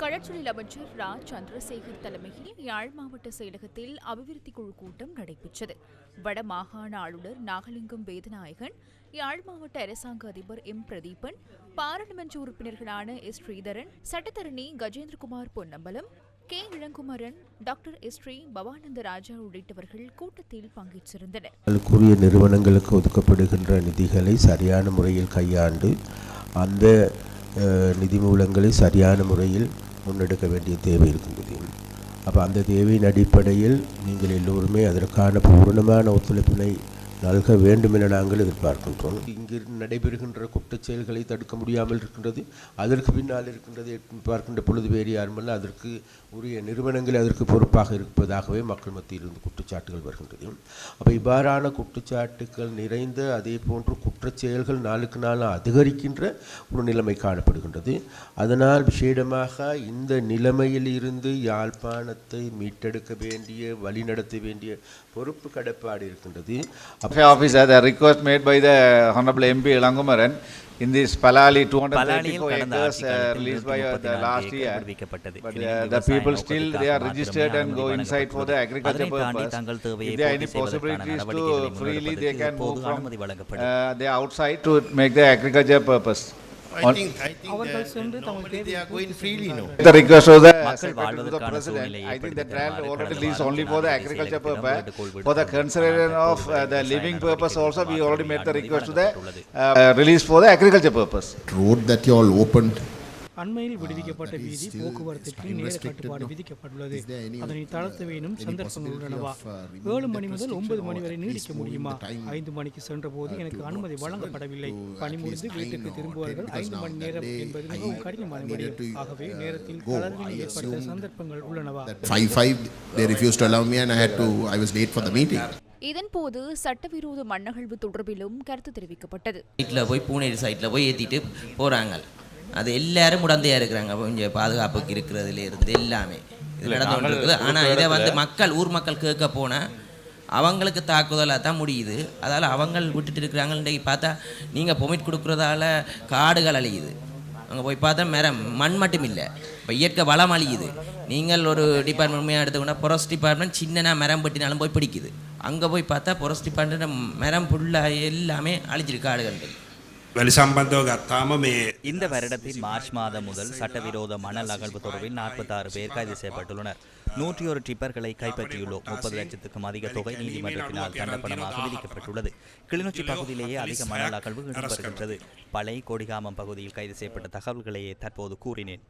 கடற்றொழில் அமைச்சர் ரா சந்திரசேகர் தலைமையில் யாழ் மாவட்ட செயலகத்தில் அபிவிருத்தி குழு கூட்டம் நடைபெற்றது. வடமாகாண ஆளுநர் நாகலிங்கம் வேதநாயகன், யாழ் மாவட்ட அரசாங்க அதிபர் எம் பிரதீபன், பாராளுமன்ற உறுப்பினர்களான எஸ் ஸ்ரீதரன், சட்டத்தரணி Gajendrakumar Ponnambalam, K Ilankumaran, doctor S Sri Bavananda Raja உள்ளிட்டவர்கள் கூட்டத்தில் பங்கேற்றிருந்தனர். நிறுவனங்களுக்கு ஒதுக்கப்படுகின்ற நிதிகளை சரியான முறையில் கையாண்டு அந்த நிதி மூலங்களை சரியான முறையில் முன்னெடுக்க வேண்டிய தேவை இருக்கின்றது. அப்போ அந்த தேவையின் அடிப்படையில் நீங்கள் எல்லோருமே அதற்கான பூரணமான ஒத்துழைப்பினை நல்க வேண்டும் என நாங்கள் எதிர்பார்க்கின்றோம். இங்கு நடைபெறுகின்ற குற்றச் செயல்களை தடுக்க முடியாமல் இருக்கின்றது. அதற்கு பின்னால் இருக்கின்றது பார்க்கின்ற பொழுது வேறு யாருமல்ல, அதற்கு உரிய நிறுவனங்கள் அதற்கு பொறுப்பாக இருப்பதாகவே மக்கள் மத்தியிலிருந்து குற்றச்சாட்டுகள் வருகின்றது. அப்போ இவ்வாறான குற்றச்சாட்டுகள் நிறைந்த அதே போன்று குற்றச் செயல்கள் நாளுக்கு நாள் அதிகரிக்கின்ற ஒரு நிலைமை காணப்படுகின்றது. அதனால் விசேடமாக இந்த நிலைமையில் இருந்து யாழ்ப்பாணத்தை மீட்டெடுக்க வேண்டிய வழிநடத்த வேண்டிய பொறுப்பு கடப்பாடு இருக்கின்றது. Officer, the request made by the Honorable MP Ilangumaran in this Palali 234 acres released by the last year, but the people still they are registered and go inside for the agriculture purpose. If there are any possibilities to freely they can move from the outside to make the agriculture purpose. I think they are going freely now. The request of the Secretary to the President, I think that land already leased only for the agriculture purpose. For the consideration of the living purpose also, we already made the request to the release for the agriculture purpose. Road that you all opened. அண்மையில் விடுவிக்கப்பட்ட வீதி போக்குவரத்திற்கு நேர கட்டுப்பாடு விதிக்கப்பட்டுள்ளது. அதனை தளர்த்த வேணும் சந்தர்ப்பங்கள் உள்ளனவா? 7 மணி முதல் 9 மணி வரை நீடிக்க முடியுமா? 5 மணிக்கு சென்ற போது எனக்கு அனுமதி வழங்கப்படவில்லை. பணி முடிந்து வீட்டுக்கு திரும்புவார்கள் 5 மணி நேரம் என்பது மிகவும் கடினமான விடயம். ஆகவே நேரத்தில் தளர்வு ஏற்பட்ட சந்தர்ப்பங்கள் உள்ளனவா? 5 they refused to allow me and I was late for the meeting. இதன்போது சட்டவிரோத மண்ணகழ்வு தொடர்பிலும் கருத்து தெரிவிக்கப்பட்டது. போய் பூனேரி சைட்ல போய் ஏத்திட்டு போறாங்க. அது எல்லாரும் உடந்தையாக இருக்கிறாங்க. கொஞ்சம் பாதுகாப்புக்கு இருக்கிறதுல இருந்து எல்லாமே இது நடந்து கொண்டிருக்குது. ஆனால் இதை மக்கள் ஊர் மக்கள் கேட்க போனால் அவங்களுக்கு தாக்குதலாக தான் முடியுது. அதால் அவங்க விட்டுட்டு இருக்கிறாங்க. இன்றைக்கு பார்த்தா நீங்கள் பொமிட் கொடுக்குறதால காடுகள் அழியுது. அங்கே போய் பார்த்தா மண் மட்டும் இல்லை, இப்போ இயற்கை வளம் அழியுது. நீங்கள் ஒரு டிபார்ட்மெண்ட் எடுத்துக்கோன்னா ஃபாரஸ்ட் டிபார்ட்மெண்ட் சின்னனா மரம் பட்டினாலும் போய் பிடிக்குது. அங்கே போய் பார்த்தா ஃபாரஸ்ட் டிபார்ட்மெண்ட் மரம் ஃபுல்லாக எல்லாமே அழிச்சிருக்கு காடுகள். இந்த வருடத்தின் மார்ச் மாதம் முதல் சட்டவிரோத மணல் அகழ்வு தொடர்பில் 46 பேர் கைது செய்யப்பட்டுள்ளனர். 101 டிப்பர்களை கைப்பற்றியுள்ளோம். 30 லட்சத்துக்கும் அதிக தொகை நீதிமன்றத்தினால் தண்டப்பணமாக விதிக்கப்பட்டுள்ளது. கிளிநொச்சி பகுதியிலேயே அதிக மணல் அகழ்வு இடம்பெறுகின்றது. பளை கொடிகாமம் பகுதியில் கைது செய்யப்பட்ட தகவல்களையே தற்போது கூறினேன்.